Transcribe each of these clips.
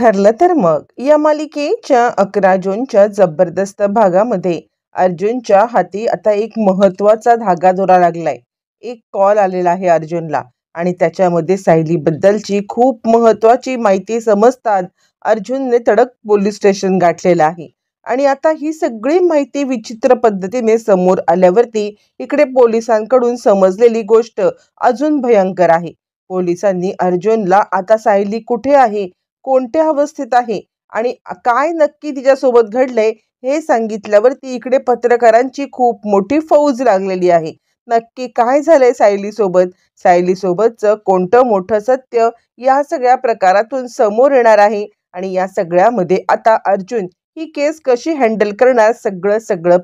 ठरलं तर मग या मालिकेच्या 11 जूनच्या जबरदस्त भागामध्ये अर्जुनच्या हाती आता एक महत्वाचा धागादोरा लागलाय. एक कॉल आलेला आहे अर्जुनला आणि त्याच्यामध्ये सायली बद्दलची खूप महत्वाची माहिती समजतात अर्जुनने तडक पोलीस स्टेशन गाठलेलं आहे. आणि आता ही सगळी माहिती विचित्र पद्धतीने समोर आल्यावरती इकडे पोलिसांकडून समजलेली गोष्ट अजून भयंकर आहे. पोलिसांनी अर्जुनला आता सायली कुठे आहे, कोणत्या अवस्थेत आहे आणि काय नक्की तिच्यासोबत घडलंय हे सांगितल्यावरती इकडे पत्रकारांची खूप मोठी फौज लागलेली आहे. नक्की काय झालंय सायली सोबतचं कोणतं मोठं सत्य या सगळ्या प्रकारातून समोर येणार आहे आणि या सगळ्यामध्ये आता अर्जुन ही केस कशी हँडल करणार सगळं सगळं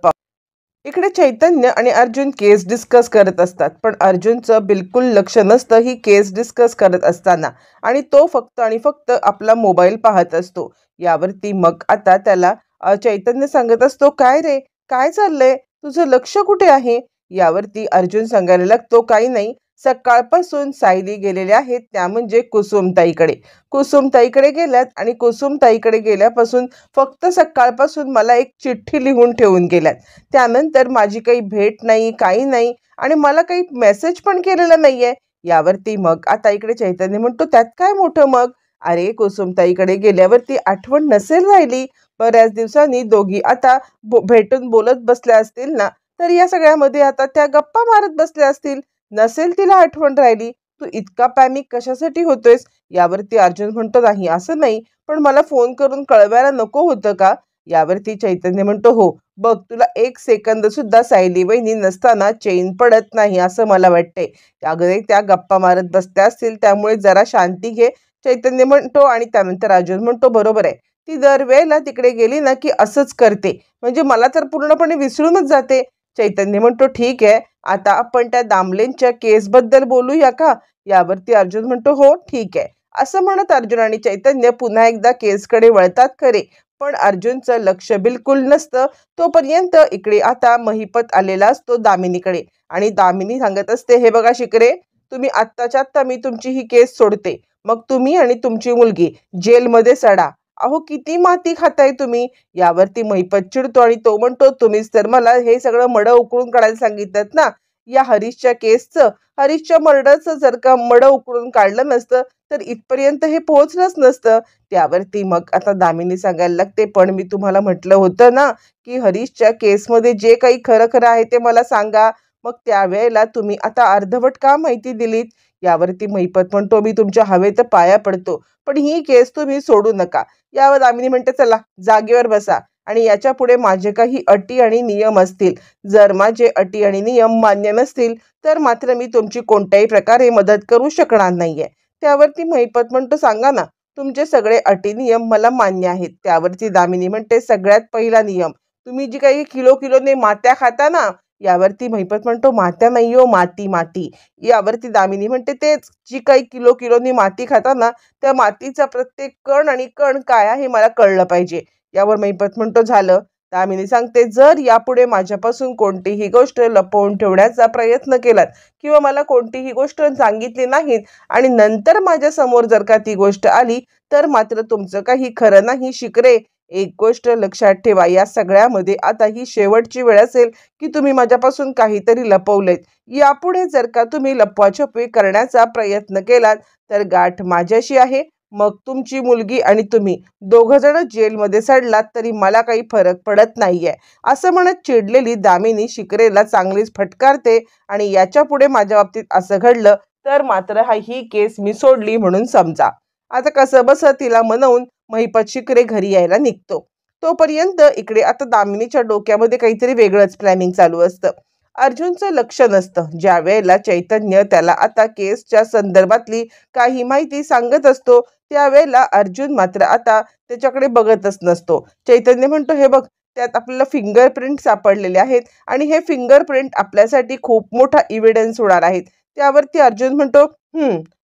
इकडे चैतन्य आणि अर्जुन केस डिस्कस करत असतात, पण अर्जुनचं बिलकुल लक्ष नसतं ही केस डिस्कस करत असताना आणि तो फक्त आणि फक्त आपला मोबाईल पाहत असतो. यावरती मग आता त्याला चैतन्य सांगत असतो, काय रे, काय चाललंय, तुझं लक्ष कुठे आहे? यावरती अर्जुन सांगायला लागतो, काही नाही, सकाळपासून सायली गेलेल्या आहेत त्या म्हणजे कुसुमताईकडे गेल्यात आणि कुसुमताईकडे गेल्यापासून फक्त सकाळपासून मला एक चिठ्ठी लिहून ठेवून गेल्यात. त्यानंतर माझी काही भेट नाही, काही नाही आणि मला काही मेसेज पण केलेला नाहीये. यावरती मग आता इकडे चैतन्य म्हणतो, त्यात काय मोठं मग? अरे, कुसुमताईकडे गेल्यावरती आठवण नसेल राहिली, बऱ्याच दिवसांनी दोघी आता भेटून बोलत बसल्या असतील ना, तर या सगळ्यामध्ये आता त्या गप्पा मारत बसल्या असतील. नसेल तिला आठवण राहिली, तू इतका पॅनिक कशासाठी होतोयस? यावरती अर्जुन म्हणतो, नाही असं नाही, पण मला फोन करून कळवायला नको होतं का? यावरती चैतन्य म्हणतो, हो बघ, तुला एक सेकंद सुद्धा सायली वहिनी नसताना चैन पडत नाही असं मला वाटतंय. अगदी त्या गप्पा मारत बसत्या असतील, त्यामुळे जरा शांती घे, चैतन्य म्हणतो. आणि त्यानंतर अर्जुन म्हणतो, बरोबर आहे, ती दरवेळेला तिकडे गेली ना की असंच करते, म्हणजे मला तर पूर्णपणे विसरूनच जाते. चैतन्य म्हणतो, ठीक आहे, आता आपण त्या दामलेंच्या केसबद्दल बोलूया का? यावरती अर्जुन म्हणतो, हो ठीक आहे. असं म्हणत अर्जुन आणि चैतन्य पुन्हा एकदा केसकडे वळतात खरे, पण अर्जुनचं लक्ष बिलकुल नसतं. तोपर्यंत इकडे आता महिपत आलेला असतो दामिनीकडे आणि दामिनी सांगत असते, हे बघा शिकरे, तुम्ही आत्ताच्या आत्ता मी तुमची ही केस सोडते, मग तुम्ही आणि तुमची मुलगी जेलमध्ये सडा. अहो, किती माती खाताय तुम्ही? यावरती महिपत चिडतो आणि तो म्हणतो, तुम्हीच तर मला हे सगळं मडं उकळून काढायला सांगितलं ना या हरीशच्या मर्डरचं जर का मडं उकळून काढलं नसतं तर इथपर्यंत हे पोहोचलंच नसतं. त्यावरती मग आता दामिनी सांगायला लागते, पण मी तुम्हाला म्हटलं होतं ना की हरीशच्या केसमध्ये जे काही खरं खरं आहे ते मला सांगा. मग त्यावेळेला तुम्ही आता अर्धवट का माहिती दिलीत? यावरती महिपत म्हणतो, मी तुमच्या हवेत पाया पडतो, पण ही केस तुम्ही सोडू नका. यावर दामिनी म्हणते, चला जागेवर बसा आणि याच्या पुढे माझे काही अटी आणि नियम असतील. जर माझे अटी आणि नियम मान्य नसतील तर मात्र मी तुमची कोणत्याही प्रकारे मदत करू शकणार नाहीये. त्यावरती महिपत म्हणतो, सांगा ना, तुमचे सगळे अटी नियम मला मान्य आहेत. त्यावरती दामिनी म्हणते, सगळ्यात पहिला नियम, तुम्ही जी काही किलोने मात्या खाता ना. यावरती महिपत म्हणतो, मात्या नाही हो, माती माती. यावरती दामिनी म्हणते, तेच, जी काही किलोनी माती खाता ना, त्या मातीचा प्रत्येक कण आणि कण काय आहे मला कळलं पाहिजे. यावर महिपत म्हणतो, झालं. दामिनी सांगते, जर यापुढे माझ्यापासून कोणतीही गोष्ट लपवून ठेवण्याचा प्रयत्न केलात किंवा मला कोणतीही गोष्ट सांगितली नाहीत आणि नंतर माझ्या समोर जर का ती गोष्ट आली तर मात्र तुमचं काही खरं नाही शिकरे. एक गोष्ट लक्षात ठेवा, या सगळ्यामध्ये आता ही शेवटची वेळ असेल की तुम्ही माझ्यापासून काहीतरी लपवलेत. यापुढे जर का तुम्ही लपवाछपवी करण्याचा प्रयत्न केलात तर गाठ माझ्याशी आहे. मग तुमची मुलगी आणि तुम्ही दोघं जण जेलमध्ये सडलात तरी मला काही फरक पडत नाहीये. असं म्हणत चिडलेली दामिनी शिकरेला चांगलीच फटकारते आणि याच्या पुढे माझ्या बाबतीत असं घडलं तर मात्र ही केस मी सोडली म्हणून समजा. आता कसं बस तिला म्हणून महिपत शिकरे घरी यायला निघतो. तोपर्यंत इकडे आता दामिनीच्या डोक्यामध्ये काहीतरी वेगळंच प्लॅनिंग चालू असतं. अर्जुनचं लक्ष नसतं. ज्या वेळेला चैतन्य त्याला आता केसच्या संदर्भातली काही माहिती सांगत असतो त्यावेळेला अर्जुन मात्र आता त्याच्याकडे बघतच नसतो. चैतन्य म्हणतो, हे बघ, त्यात आपल्याला फिंगरप्रिंट सापडलेले आहेत आणि हे फिंगरप्रिंट आपल्यासाठी खूप मोठा इव्हिडन्स होणार आहेत. त्यावरती अर्जुन म्हणतो,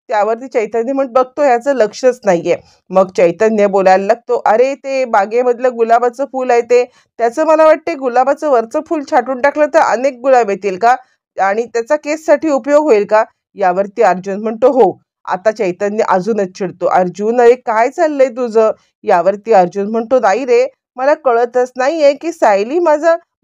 त्यावरती चैतन्य म्हणतो, बघतो ह्याचं लक्षच नाहीये. मग चैतन्य बोलायला लागतो, अरे, ते बागेमधलं गुलाबाचं फूल आहे ते, त्याचं मला वाटते गुलाबाचं वरचं फूल छाटून टाकलं तर अनेक गुलाब येतील का आणि त्याचा केससाठी उपयोग होईल का? यावरती अर्जुन म्हणतो, हो, आता चैतन्य अजूनच चिडतो. अर्जुन, अरे काय चाललंय तुझं? यावरती अर्जुन म्हणतो, नाही रे, मला कळतच नाहीये की सायली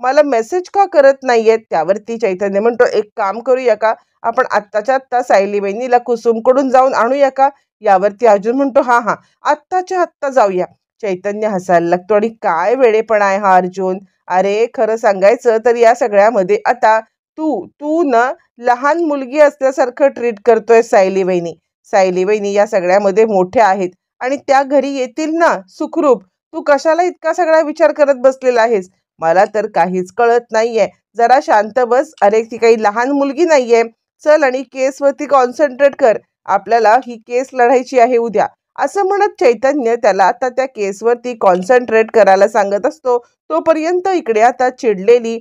मला मेसेज का करत नाहीये. त्यावरती चैतन्य म्हणतो, एक काम करूया का, आपण आत्ताच्या आत्ता सायली बहिणीला कुसुमकडून जाऊन आणूया का. यावरती अर्जुन म्हणतो, हा हा, आत्ताच्या आत्ता जाऊया. चैतन्य हसायला लागतो, आणि काय वेडेपणा आहे हा अर्जुन. अरे खरं सांगायचं तर या सगळ्यामध्ये आता तू तू ना लहान मुलगी असल्यासारखं ट्रीट करतोय सायली वहिनी. सायली वहिनी या सगळ्यामध्ये मोठ्या आहेत आणि त्या घरी येतील ना सुखरूप. तू कशाला इतका सगळा विचार करत बसलेला आहेस? मला तर काहीच कळत नाहीये. जरा शांत बस. अरे ती काही लहान मुलगी नाहीये. चल आणि केसवरती कॉन्सन्ट्रेट कर. आपल्याला ही केस लढायची आहे उद्या. असं म्हणत चैतन्य त्याला आता त्या केसवरती कॉन्सन्ट्रेट करायला सांगत असतो. तोपर्यंत इकडे आता चिडलेली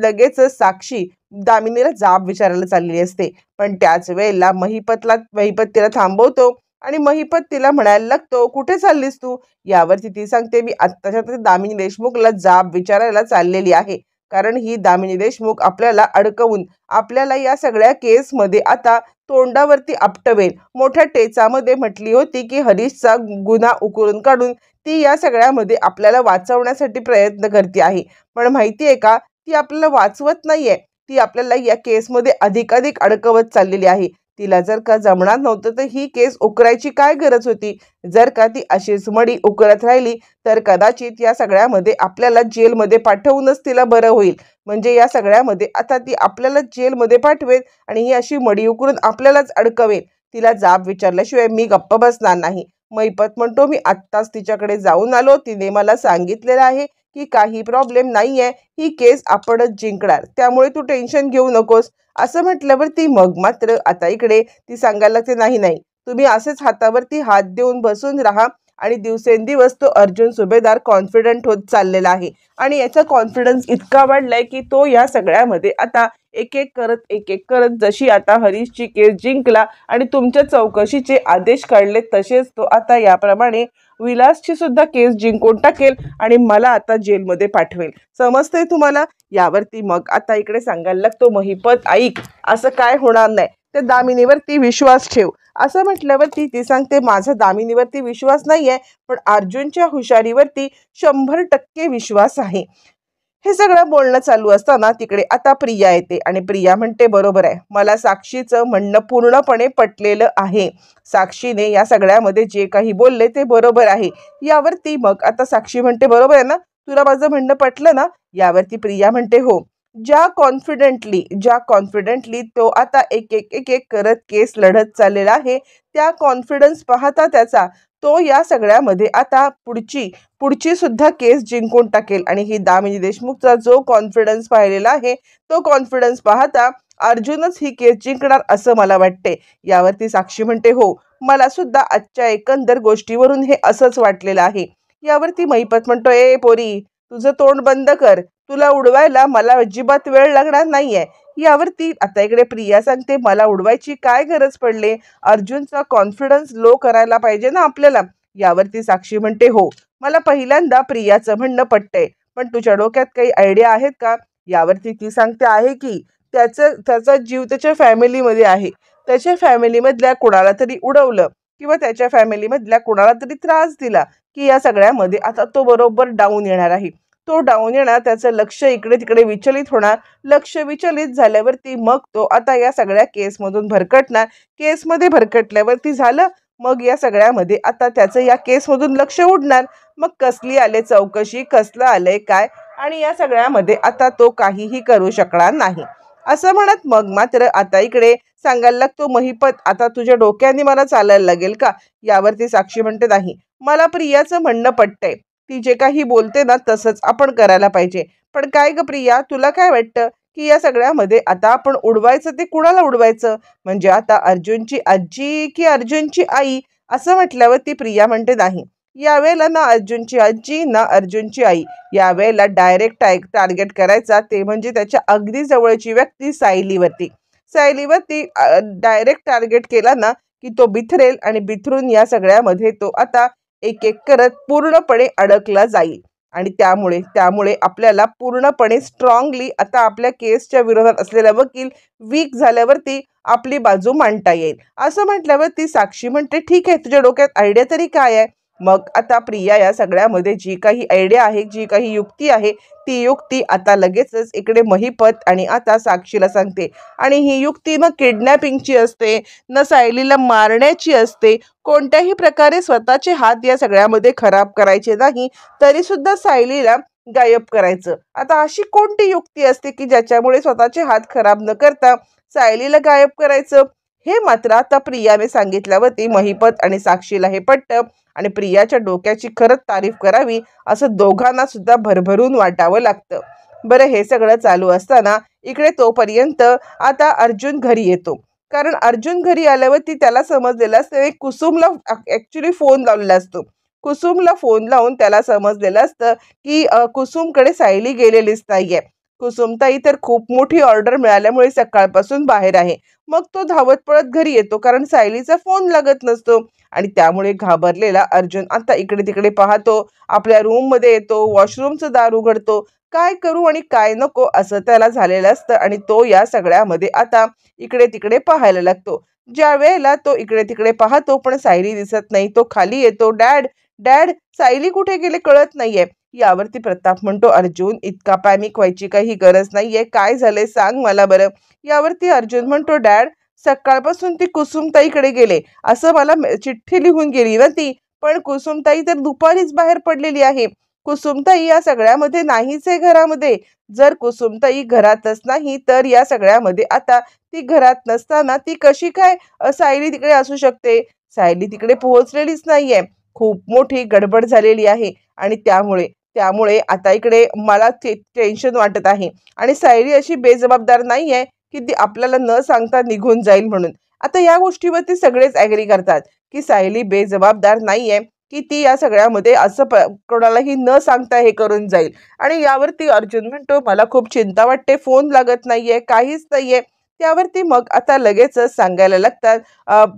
लगेचच साक्षी दामिनीला जाब विचारायला चाललेली असते. पण त्याच वेळेला महिपत तिला थांबवतो आणि महिपत तिला म्हणायला लागतो, कुठे चाललीस तू? यावरती ती सांगते, मी आत्ताच्या दामिनी देशमुखला जाब विचारायला चाललेली आहे. कारण ही दामिनी देशमुख आपल्याला अडकवून आपल्याला या सगळ्या केसमध्ये आता तोंडावरती आपटवेल. मोठ्या टेचामध्ये म्हटली होती की हरीशचा गुन्हा उकरून काढून ती या सगळ्यामध्ये आपल्याला वाचवण्यासाठी प्रयत्न करते आहे. पण माहिती आहे का, ती आपल्याला वाचवत नाहीये. ती आपल्याला या केसमध्ये अधिकाधिक अडकवत चाललेली आहे. तिला जर का जमणार नव्हतं तर ही केस उकरायची काय गरज होती? जर का ती अशीच मडी उकरत राहिली तर कदाचित या सगळ्यामध्ये आपल्याला जेलमध्ये पाठवूनच तिला बरं होईल. म्हणजे या सगळ्यामध्ये आता ती आपल्याला जेलमध्ये पाठवेल आणि ही अशी मडी उकरून आपल्यालाच अडकवेल. तिला जाब विचारल्याशिवाय मी गप्प बसणार नाही. मैपत म्हणतो, मी आत्ताच तिच्याकडे जाऊन आलो. तिने मला सांगितलेलं आहे की काही प्रॉब्लेम नाहीये, ही केस आपणच जिंकणार, त्यामुळे तू टेन्शन घेऊ नकोस. असं म्हटल्यावरती मग मात्र आता इकडे ती सांगायला लागते, नाही नाही, तुम्ही असेच हातावरती हात देऊन बसून राहा. आणि दिवसेंदिवस तो अर्जुन सुभेदार कॉन्फिडंट होत चाललेला आहे आणि याचा कॉन्फिडन्स इतका वाढलाय की तो या सगळ्यामध्ये आता एक एक करत जशी आता हरीशची केस जिंकला आणि तुमच्या चौकशीचे आदेश काढले तसेच तो आता याप्रमाणे विलासची सुद्धा केस जिंकून टाकेल आणि मला आता जेलमध्ये पाठवेल. समजतंय तुम्हाला? यावरती मग आता इकडे सांगायला लागतो, महिपत ऐक, असं काय होणार नाही, त्या दामिनीवरती विश्वास ठेव. असं म्हटल्यावरती ती सांगते, माझा दामिनीवरती विश्वास नाहीये, पण अर्जुनच्या हुशारीवरती 100% विश्वास आहे. हे सगळं बोलणं चालू असताना तिकडे आता प्रिया येते आणि प्रिया म्हणते, बरोबर आहे, मला साक्षीचं म्हणणं पूर्णपणे पटलेलं आहे. साक्षीने या सगळ्यामध्ये जे काही बोलले ते बरोबर आहे. यावरती मग आता साक्षी म्हणते, बरोबर आहे ना, तुला माझं म्हणणं पटलं ना? यावरती प्रिया म्हणते, हो. ज्या कॉन्फिडेंटली तो आता एक एक करत केस लढत चाललेला आहे, त्या कॉन्फिडन्स पाहता त्याचा तो या सगळ्यामध्ये आता पुढची सुद्धा केस जिंकून टाकेल. आणि ही दामिनी देशमुखचा जो कॉन्फिडन्स पाहिलेला आहे तो कॉन्फिडन्स पाहता अर्जुनच ही केस जिंकणार असं मला वाटते. यावरती साक्षी म्हणते, हो, मला सुद्धा आजच्या एकंदर गोष्टीवरून हे असंच वाटलेलं आहे. यावरती महिपत म्हणतो, ए पोरी, तुझं तोंड बंद कर, तुला उडवायला मला अजिबात वेळ लागणार नाहीये. यावरती आता इकडे प्रिया सांगते, मला उडवायची काय गरज पडले? अर्जुनचा कॉन्फिडन्स लो करायला पाहिजे ना आपल्याला. यावरती साक्षी म्हणते, हो, मला पहिल्यांदा प्रियाचं म्हणणं पटतंय, पण तुझ्या डोक्यात काही आयडिया आहेत का? यावरती ती सांगते, आहे की, त्याचा जीव त्याच्या फॅमिलीमध्ये आहे. त्याच्या फॅमिलीमधल्या कोणाला तरी उडवलं किंवा त्याच्या फॅमिलीमधल्या कोणाला तरी त्रास दिला की या सगळ्यामध्ये आता तो बरोबर डाऊन येणार आहे. तो डाऊन येणार, त्याचं लक्ष इकडे तिकडे विचलित होणार. लक्ष विचलित झाल्यावरती मग तो आता या सगळ्या केसमधून भरकटणार. केसमध्ये भरकटल्यावरती झालं, मग या सगळ्यामध्ये आता त्याचं या केसमधून लक्ष उडणार. मग कसली आले चौकशी, कसलं आलंय काय, आणि या सगळ्यामध्ये आता तो काहीही करू शकणार नाही. असं म्हणत मग मात्र आता इकडे सांगायला लागतो, महिपत, आता तुझ्या डोक्याने मला चालायला लागेल का? यावरती साक्षी म्हणते, नाही, मला प्रियाचं म्हणणं पटतंय. ती जे काही बोलते ना तसंच आपण करायला पाहिजे. पण काय ग प्रिया, तुला काय वाटतं की या सगळ्यामध्ये आता आपण उडवायचं ते कुणाला उडवायचं? म्हणजे आता अर्जुनची आजी की अर्जुनची आई? असं म्हटल्यावर ती प्रिया म्हणते, नाही, यावेळेला ना अर्जुनची आजी ना अर्जुनची आई, यावेळेला डायरेक्ट टार्गेट करायचा ते म्हणजे त्याच्या अगदी जवळची व्यक्ती सायलीवरती डायरेक्ट टार्गेट केला ना की तो बिथरेल आणि बिथरून या सगळ्यामध्ये तो आता एक एक करत पूर्णपणे अडकला जाईल. आणि त्यामुळे आपल्याला पूर्णपणे स्ट्रॉंगली आता आपल्या केसच्या विरोधात असलेला वकील वीक झाल्यावरती आपली बाजू मांडता येईल. असं म्हटल्यावर ती साक्षी म्हणते, ठीक आहे, तुझ्या डोक्यात आयडिया तरी काय आहे? मग आता प्रिया या सगळ्यामध्ये जी काही आयडिया आहे, जी काही युक्ती आहे, ती युक्ती आता लगेचच इकडे महिपत आणि आता साक्षीला सांगते. आणि ही युक्ती न किडनॅपिंगची असते, न सायलीला मारण्याची असते. कोणत्याही प्रकारे स्वतःचे हात या सगळ्यामध्ये खराब करायचे नाही, तरी सुद्धा सायलीला गायब करायचं. आता अशी कोणती युक्ती असते की ज्याच्यामुळे स्वतःचे हात खराब न करता सायलीला गायब करायचं? हे मात्र आता प्रियाने सांगितल्यावरती महिपत आणि साक्षीला हे पटतं आणि प्रियाच्या डोक्याची खरंच तारीफ करावी असं दोघांना सुद्धा भरभरून वाटावं लागतं. बरं, हे सगळं चालू असताना इकडे तोपर्यंत आता अर्जुन घरी येतो. कारण अर्जुन घरी आल्यावरती त्याला समजलेलं असतं, कुसुमला ऍक्च्युली फोन लावलेला असतो. कुसुमला फोन लावून त्याला समजलेलं असतं की कुसुमकडे सायली गेलेलीच नाहीये. कुसुमताई तर खूप मोठी ऑर्डर मिळाल्यामुळे सकाळपासून बाहेर आहे. मग तो धावत पळत घरी येतो कारण सायलीचा फोन लागत नसतो. आणि त्यामुळे घाबरलेला अर्जुन आता इकडे तिकडे पाहतो, आपल्या रूममध्ये येतो, वॉशरूमचं दार उघडतो. काय करू आणि काय नको असं त्याला झालेलं असतं आणि तो या सगळ्यामध्ये आता इकडे तिकडे पाहायला लागतो. ज्या वेळेला तो इकडे तिकडे पाहतो पण सायली दिसत नाही, तो खाली येतो. डॅड, डॅड, सायली कुठे गेले कळत नाहीये. यावरती प्रताप म्हणतो, अर्जुन, इतका पॅनिक व्हायची काही गरज नाहीये, काय झालंय सांग मला बरं. यावरती अर्जुन म्हणतो, डॅड, सकाळपासून ती कुसुमताईकडे गेले, असं मला चिठ्ठी लिहून गेली ना ती, पण कुसुमताई तर दुपारीच बाहेर पडलेली आहे. कुसुमताई या सगळ्यामध्ये नाहीच आहे घरामध्ये. जर कुसुमताई घरातच नाही तर या सगळ्यामध्ये आता ती घरात नसताना ती कशी काय सायली तिकडे असू शकते? सायली तिकडे पोहोचलेलीच नाहीये. खूप मोठी गडबड झालेली आहे आणि त्यामुळे त्यामुळे आता इकडे मला टेन्शन वाटत आहे. आणि सायली अशी बेजबाबदार नाहीये की ती आपल्याला न सांगता निघून जाईल म्हणून. आता या गोष्टीवरती सगळेच ॲग्री करतात की सायली बेजबाबदार नाहीये, की ती या सगळ्यामध्ये असं कोणालाही न सांगता हे करून जाईल. आणि यावरती अर्जुन म्हणतो, मला खूप चिंता वाटते, फोन लागत नाहीये, काहीच नाहीये. त्यावरती मग आता लगेचच सांगायला लागतात.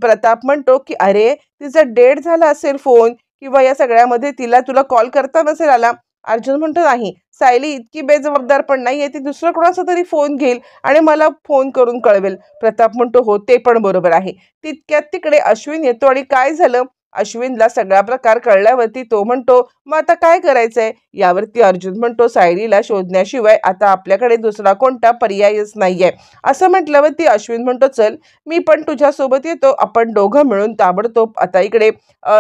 प्रताप म्हणतो की अरे, तिचा डेड झाला असेल फोन, किंवा या सगळ्यामध्ये तुला कॉल करता नसेल आला. अर्जुन म्हणतो, नाही, सायली इतकी बेजबाबदार पण नाहीये, ती दुसरा कोणाचा तरी फोन घेईल आणि मला फोन करून कळवेल. प्रताप म्हणतो, हो, ते पण बरोबर आहे. तितक्यात तिकडे अश्विन येतो आणि काय झालं, अश्विनला सगळा प्रकार कळल्यावरती तो म्हणतो, मग आता काय करायचंय? यावरती अर्जुन म्हणतो, सायलीला शोधण्याशिवाय आता आपल्याकडे दुसरा कोणता पर्यायच नाहीये. असं म्हटल्यावरती अश्विन म्हणतो, चल, मी पण तुझ्यासोबत येतो, आपण दोघं मिळून ताबडतोब आता इकडे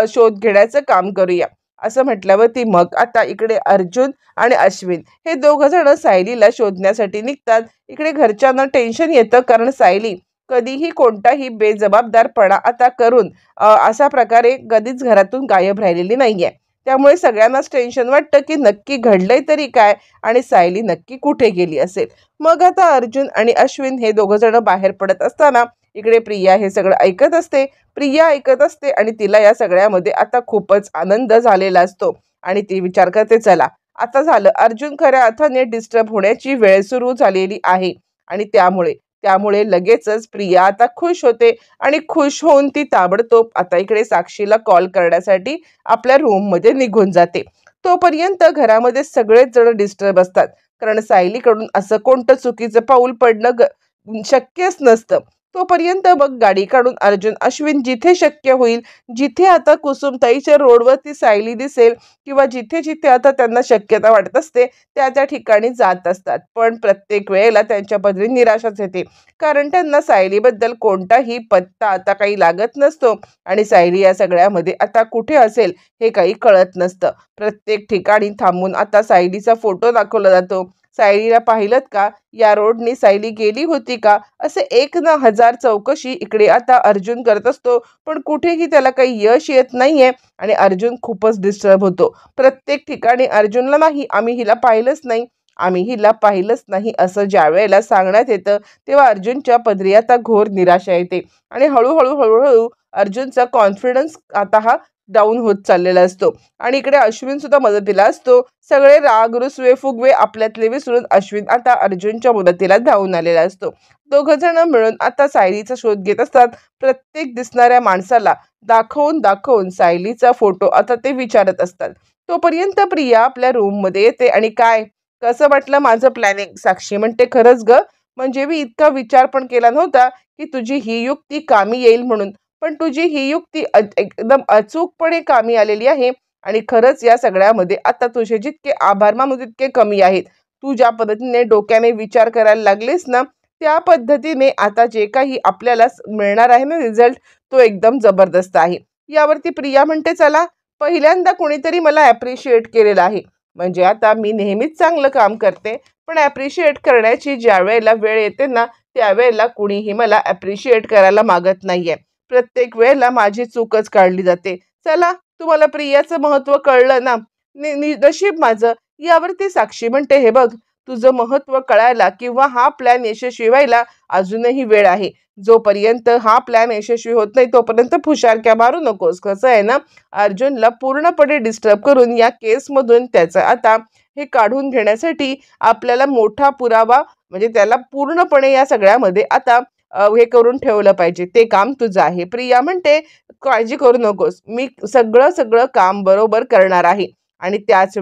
शोध घेण्याचं काम करूया. असं म्हटल्यावरती मग आता इकडे अर्जुन आणि अश्विन हे दोघं जण सायलीला शोधण्यासाठी निघतात. इकडे घरच्यांना टेन्शन येतं कारण सायली कधीही कोणताही बेजबाबदारपणा आता करून अशा प्रकारे कधीच घरातून गायब राहिलेली नाहीये. त्यामुळे सगळ्यांनाच टेन्शन वाटतं की नक्की घडलंय तरी काय आणि सायली नक्की कुठे गेली असेल. मग आता अर्जुन आणि अश्विन हे दोघं जण बाहेर पडत असताना इकडे प्रिया हे सगळं ऐकत असते. प्रिया ऐकत असते आणि तिला या सगळ्यामध्ये आता खूपच आनंद झालेला असतो आणि ती विचार करते, चला, आता झालं, अर्जुन खऱ्या अर्थाने डिस्टर्ब होण्याची वेळ सुरू झालेली आहे. आणि त्यामुळे त्यामुळे लगेचच प्रिया आता खुश होते आणि खुश होऊन ती ताबडतोब आता इकडे साक्षीला कॉल करण्यासाठी आपल्या रूममध्ये निघून जाते. तोपर्यंत घरामध्ये सगळेच जण डिस्टर्ब असतात कारण सायलीकडून असं कोणतं चुकीचं पाऊल पडणं शक्यच नसतं. तोपर्यंत मग गाडी काढून अर्जुन अश्विन जिथे शक्य होईल, जिथे आता कुसुमताईच्या रोडवरती सायली दिसेल किंवा जिथे जिथे आता त्यांना शक्यता वाटत असते त्या त्या ठिकाणी जात असतात. पण प्रत्येक वेळेला त्यांच्या पदरी निराशाच येते कारण त्यांना सायलीबद्दल कोणताही पत्ता आता काही लागत नसतो आणि सायली या सगळ्यामध्ये आता कुठे असेल हे काही कळत नसतं. प्रत्येक ठिकाणी थांबून आता सायलीचा फोटो दाखवला जातो. सायलीला पाहिलत का, या रोडनी सायली गेली होती का, असे 1 ना 1000 चौकशी इकडे आता अर्जुन करत असतो. पण कुठेही त्याला काही यश येत नाहीये आणि अर्जुन खूपच डिस्टर्ब होतो. प्रत्येक ठिकाणी अर्जुनला, नाही, आम्ही हिला पाहिलंच नाही, आम्ही हिला पाहिलंच नाही असं ज्या वेळेला सांगण्यात येतं तेव्हा अर्जुनच्या पदरी आता घोर निराशा येते आणि हळूहळू हळूहळू अर्जुनचा कॉन्फिडन्स आता हा डाऊन होत चाललेला असतो. आणि इकडे अश्विन सुद्धा मदतीला असतो. सगळे राग रुसवे फुगवे आपल्यातले विसरून अश्विन आता अर्जुनच्या मदतीला धावून आलेला असतो. दोघं जण मिळून आता सायलीचा शोध घेत असतात. प्रत्येक दिसणाऱ्या माणसाला दाखवून दाखवून सायलीचा फोटो आता ते विचारत असतात. तोपर्यंत प्रिया आपल्या रूम मध्ये येते आणि काय, कसं वाटलं माझं प्लॅनिंग? साक्षी म्हणते, खरंच ग, म्हणजे मी इतका विचार पण केला नव्हता की तुझी ही युक्ती कामी येईल म्हणून. पण तुझी ही युक्ती एकदम अचूकपणे कामी आलेली आहे आणि खरंच या सगळ्यामध्ये आता तुझे जितके आभार मानू तितके कमी आहेत. तू ज्या पद्धतीने डोक्याने विचार करायला लागलीस ना, त्या पद्धतीने आता जे काही आपल्याला मिळणार आहे ना रिझल्ट, तो एकदम जबरदस्त आहे. यावरती प्रिया म्हणते, चला, पहिल्यांदा कोणीतरी मला ॲप्रिशिएट केलेलं आहे. म्हणजे आता मी नेहमीच चांगलं काम करते, पण ॲप्रिशिएट करण्याची ज्या वेळेला वेळ येते ना, त्यावेळेला कुणीही मला ॲप्रिशिएट करायला मागत नाहीये. प्रत्येक वेळेला माझी चूकच काढली जाते. चला, तुम्हाला प्रियाचं महत्त्व कळलं ना, नशीब माझं. यावरती साक्षी म्हणते, हे बघ, तुझं महत्त्व कळायला किंवा हा प्लॅन यशस्वी व्हायला अजूनही वेळ आहे. जोपर्यंत हा प्लॅन यशस्वी होत नाही तोपर्यंत फुशारक्या मारू नकोस. कसं आहे ना, अर्जुनला पूर्णपणे डिस्टर्ब करून या केसमधून त्याचं आता हे काढून घेण्यासाठी आपल्याला मोठा पुरावा, म्हणजे त्याला पूर्णपणे या सगळ्यामध्ये आता हे करून ठेवलं पाहिजे. ते काम तुझं आहे. प्रिया म्हणते, काळजी करू नकोस, मी सगळं सगळं काम बरोबर करणार आहे. आणि त्याच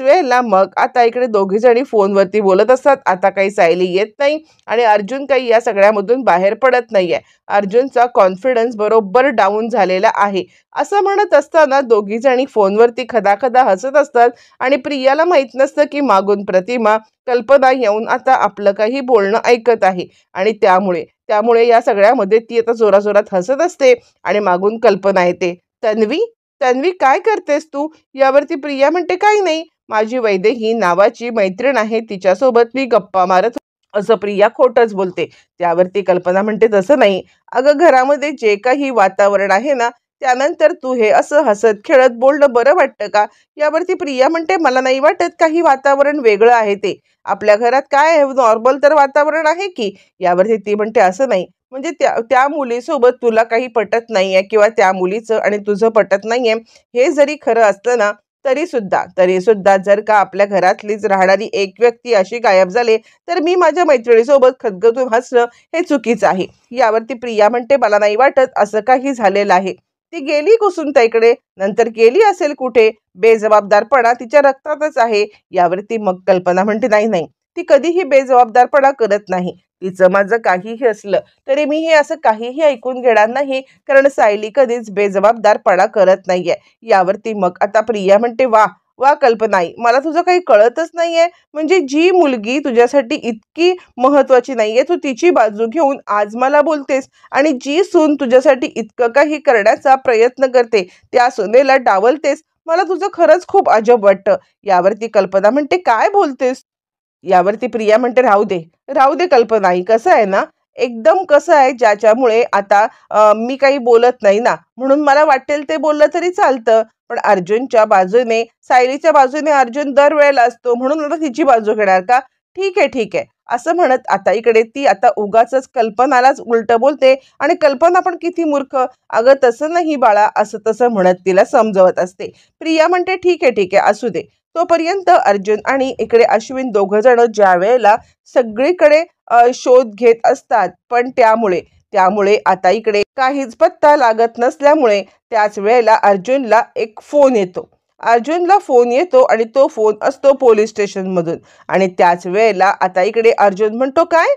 वेळेला मग आता इकडे दोघी जणी फोनवरती बोलत असतात. आता काही सायली येत नाही आणि अर्जुन काही या सगळ्यामधून बाहेर पडत नाहीये. अर्जुनचा कॉन्फिडन्स बरोबर डाऊन झालेला आहे. असं म्हणत असताना दोघी जणी फोनवरती खदाखदा हसत असतात आणि प्रियाला माहित नसतं की मागून प्रतिमा, कल्पना येऊन आता आपलं काही बोलणं ऐकत आहे. आणि त्यामुळे या सगळ्यामध्ये ती आता जोराजोरात हसत असते आणि मागून कल्पना येते. तन्वी, तन्वी, काय करतेस तू? यावरती प्रिया म्हणते, काही नाही, माझी वैदेही नावाची मैत्रीण आहे, तिच्यासोबत मी गप्पा मारत असं प्रिया खोटंच बोलते. त्यावरती कल्पना म्हणते, तसं नाही अगं, घरामध्ये जे काही वातावरण आहे ना, त्यानंतर तू हे असं हसत खेळत बोलणं बरं वाटतं का? यावरती प्रिया म्हणते, मला नाही वाटत काही वातावरण वेगळं आहे ते. आपल्या घरात काय आहे, नॉर्मल तर वातावरण आहे की. यावरती ती म्हणते, असं नाही, म्हणजे त्या त्या मुलीसोबत तुला काही पटत नाहीये किंवा त्या मुलीचं आणि तुझं पटत नाहीये, हे जरी खरं असलं ना, तरी सुद्धा जर का आपल्या घरातलीच राहणारी एक व्यक्ती अशी गायब झाली, तर मी माझ्या मैत्रिणीसोबत खदगदून हसणं हे चुकीचं आहे. यावरती प्रिया म्हणते, मला नाही वाटत असं काही झालेलं आहे. ती गेली कुसुमताईकडे, नंतर गेली असेल कुठे. बेजबाबदारपणा तिच्या रक्तातच आहे. यावरती मग कल्पना म्हणते, नाही नाही, ती कधीही बेजबाबदारपणा करत नाही. तिचं माझं काहीही असलं तरी मी हे असं काहीही ऐकून घेणार नाही, कारण सायली कधीच बेजबाबदारपणा करत नाहीये. यावरती मग आता प्रिया म्हणते, वा वा कल्पनाई, मला तुझं काही कळतच नाहीये. म्हणजे जी मुलगी तुझ्यासाठी इतकी महत्वाची नाहीये, तू तिची बाजू घेऊन आज मला बोलतेस, आणि जी सून तुझ्यासाठी इतकं काही करण्याचा प्रयत्न करते त्या सुनेला डावलतेस. मला तुझं खरंच खूप अजब वाटतं. यावरती कल्पना म्हणते, काय बोलतेस? यावरती प्रिया म्हणते, राहू दे, राहू दे कल्पनाई. कसं आहे ना, एकदम कसं आहे, ज्याच्यामुळे आता मी काही बोलत नाही ना, म्हणून मला वाटेल ते बोललं तरी चालतं. पण अर्जुनच्या बाजूने, सायलीच्या बाजूने अर्जुन दरवेळेला असतो, म्हणून आता तिची बाजू घेणार का? ठीक आहे, ठीक आहे, असं म्हणत आता इकडे ती आता उगाचच कल्पनालाच उलटं बोलते. आणि कल्पना पण किती मूर्ख, अगं तसं नाही बाळा, असं तसं म्हणत तिला समजवत असते. प्रिया म्हणते, ठीक आहे, ठीक आहे, असू दे. तोपर्यंत अर्जुन आणि इकडे अश्विन दोघं जण ज्या वेळेला सगळीकडे शोध घेत असतात, पण त्यामुळे आता इकडे काहीच पत्ता लागत नसल्यामुळे त्याच वेळेला अर्जुनला फोन येतो आणि तो फोन असतो पोलीस स्टेशनमधून. आणि त्याच वेळेला आता इकडे अर्जुन म्हणतो, काय,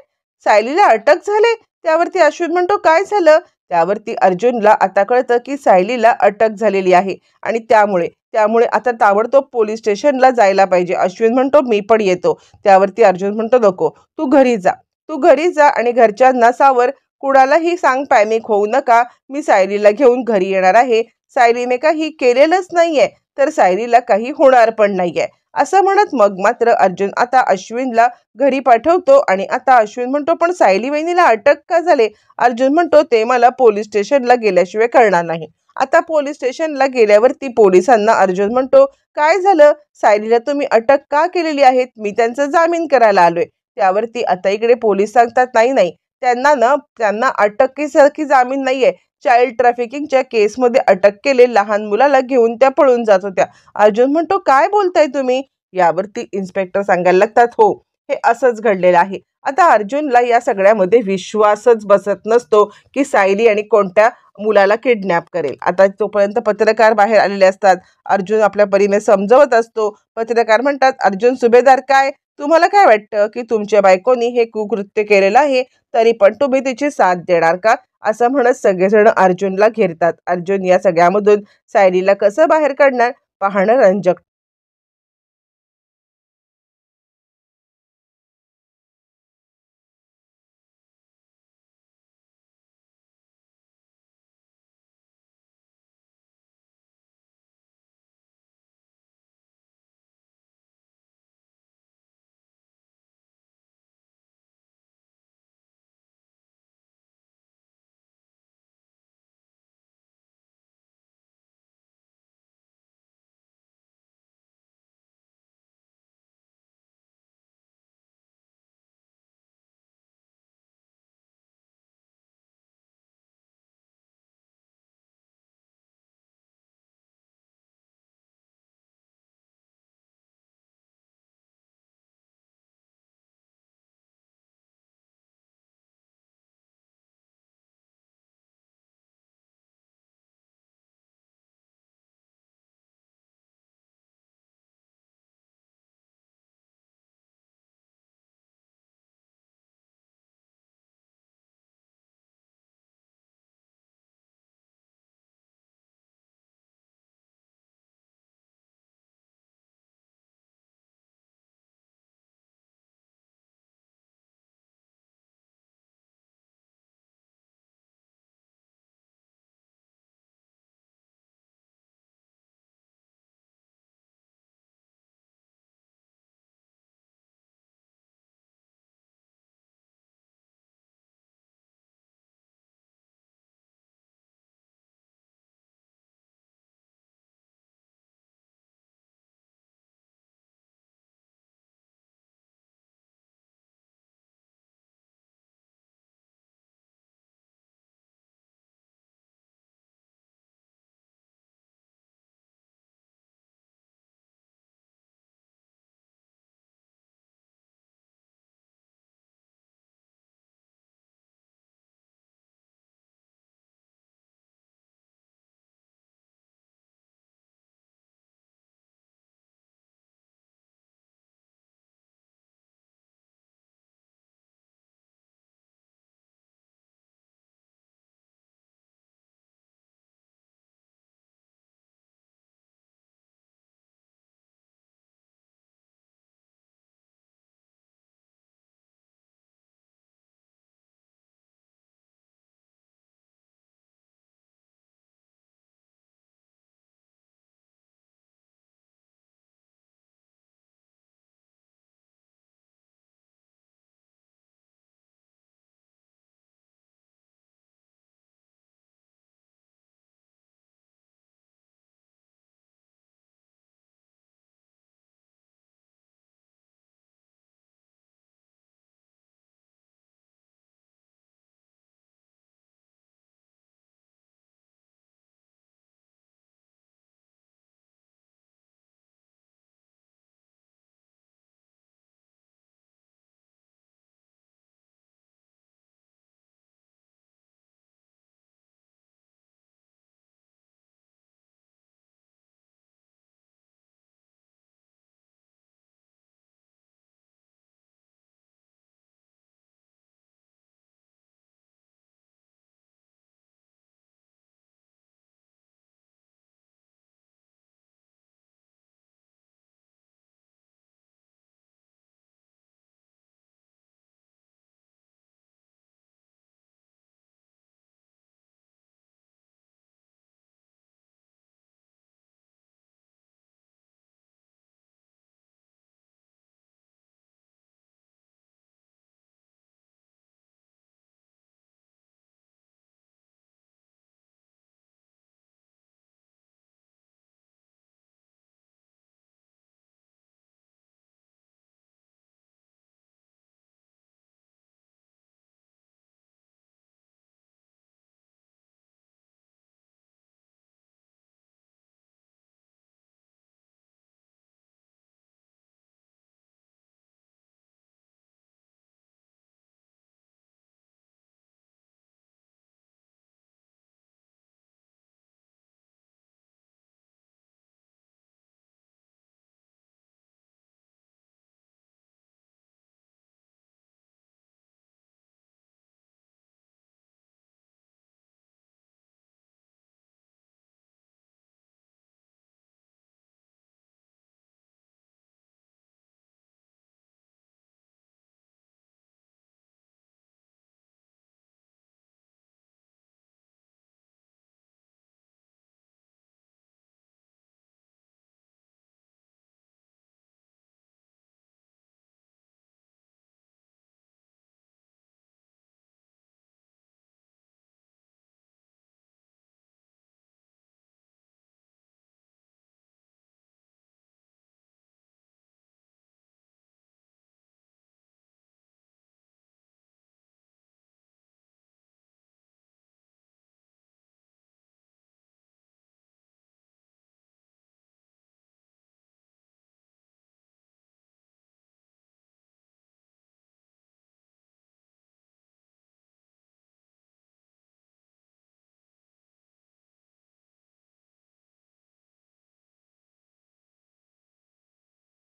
सायलीला अटक झाले? त्यावरती अश्विन म्हणतो, काय झालं? त्यावरती अर्जुनला आता कळतं की सायलीला अटक झालेली आहे आणि त्यामुळे आता ताबडतोब पोलीस स्टेशनला जायला पाहिजे. अश्विन म्हणतो, मी पण येतो. त्यावरती अर्जुन म्हणतो, नको, तू घरी जा आणि घरच्यांना सावर, कुणालाही सांग पॅनिक होऊ नका, मी सायलीला घेऊन घरी येणार आहे. सायलीने काही केलेलंच नाहीये, तर सायलीला काही होणार पण नाहीये. असं म्हणत मग मात्र अर्जुन आता अश्विनला घरी पाठवतो. आणि आता अश्विन म्हणतो, पण सायली वहिनीला अटक का झाले? अर्जुन म्हणतो, ते मला पोलीस स्टेशनला गेल्याशिवाय कळणार नाही. आता पोलीस स्टेशनला गेल्यावरती पोलिसांना अर्जुन म्हणतो, काय झालं, सायलीला तुम्ही अटक का केलेली आहे? मी त्यांचा जामीन करायला आलोय. त्यावरती आता इकडे पोलीस सांगतात, नाही नाही, त्यांना अटकेसारखी जामीन नाहीये. चाइल्ड ट्रॅफिकिंगच्या केसमध्ये अटक केले, लहान मुलाला घेऊन त्या पळून जात होत्या. अर्जुन म्हणतो, काय बोलताय तुम्ही? यावरती इन्स्पेक्टर सांगायला लागतात, हो, हे असंच घडलेलं आहे. आता अर्जुनला या सगळ्यामध्ये विश्वासच बसत नसतो की सायली आणि कोणत्या मुलाला किडनॅप करेल. आता तोपर्यंत पत्रकार बाहेर आलेले असतात. अर्जुन आपल्या परीने समजवत असतो. पत्रकार म्हणतात, अर्जुन सुभेदार, काय तुम्हाला काय वाटतं की तुमच्या बायकोनी हे कुकृत्य केलेलं आहे, तरी पण तुम्ही तिची साथ देणार का? असं म्हणत सगळेजण अर्जुनला घेरतात. अर्जुन या सगळ्यामधून सायलीला कसं बाहेर काढणार पाहणं रंजक